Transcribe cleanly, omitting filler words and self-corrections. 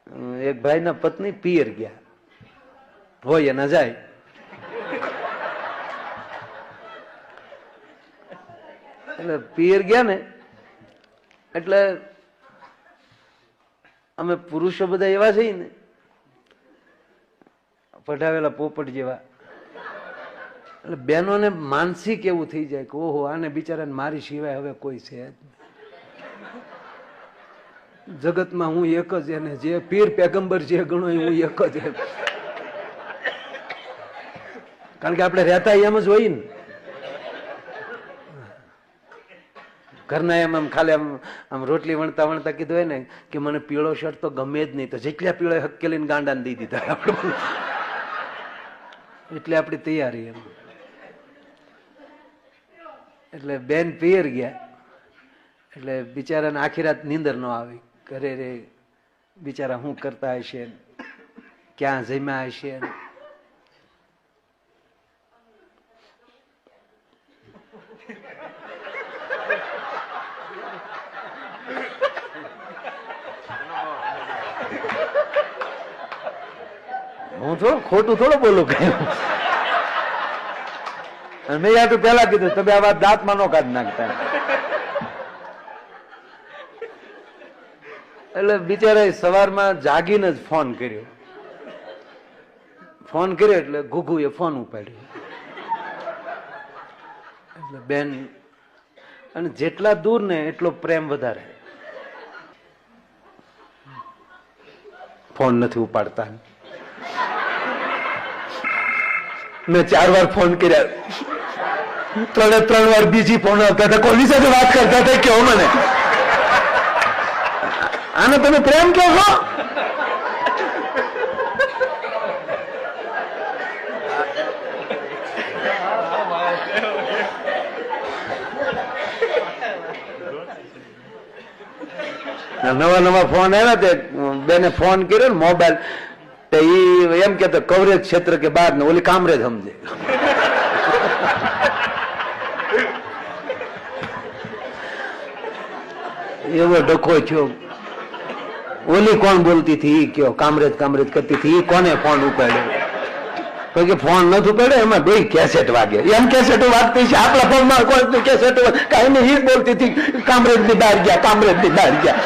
એક ભાઈના પત્ની પિયર ગયા હોય એના જાય. એટલે પિયર ગયા ને એટલે અમે પુરુષો બધા એવા છીએ ને, પઢાવેલા પોપટ જેવા. એટલે બહેનોને માનસિક એવું થઈ જાય કે ઓહો આને બિચારાને મારી સિવાય હવે કોઈ છે જગતમાં, હું એક જ, એને જે પીર પેગંબર જે ગણો હું એક જ. કારણ કે આપણે રહેતા એમ જ હોય ને, ઘરના એમ આમ ખાલી આમ રોટલી વણતા વણતા કીધું હોય ને કે મને પીળો શર્ટ તો ગમે જ નહીં, તો જેટલા પીળો હકેલીને ગાંડાને દઈ દીધા. એટલે આપણી તૈયારી એમ. એટલે બેન પિયર ગયા એટલે બિચારાને આખી રાત નીંદર ન આવી. ઘરે રે બિચારા શું કરતા હશે, ક્યાં જમ્યા હશે. હું થોડું ખોટું થોડું બોલું કઈ. મેં યાર પેલા કીધું તમે આ વાત દાંતમાં નો કાઢી નાખતા. એટલે બિચારા સવારમાં જાગીને જ ફોન કર્યો. ફોન કર્યો એટલે ઘુઘુએ ફોન ઉપાડ્યો. એટલે બેન, અને જેટલા દૂર ને એટલો પ્રેમ વધારે. ફોન નથી ઉપાડતા. મેં 4 વાર ફોન કર્યા, 3 વાર બીજી ફોન આવતા હતા. કોની સાથે વાત કરતા હતા કેવો મને? આને તમે પ્રેમ કહો છો? નવા નવા ફોન આવ્યા તે બેને ફોન કર્યો ને મોબાઈલ, તો ઈ એમ કેતો કવરેજ ક્ષેત્ર કે બહાર ને ઓલી કામરેજ સમજે. એવો ડખો થયો. ઓલી કોણ બોલતી હતી ઈ કયો, કામરેજ કામરેજ કરતી હતી, ઈ કોને ફોન ઉપાડ્યો? કે ફોન નથી ઉપાડ્યો, એમાં 2 કેસેટ વાગે. એમ કેસેટ વાગતી છે, આપણા ફોનમાં કોઈ કેસેટ કઈ નહીં. ઈ બોલતી હતી કામરેજ ની બહાર ગયા, કામરેજ ની બહાર ગયા.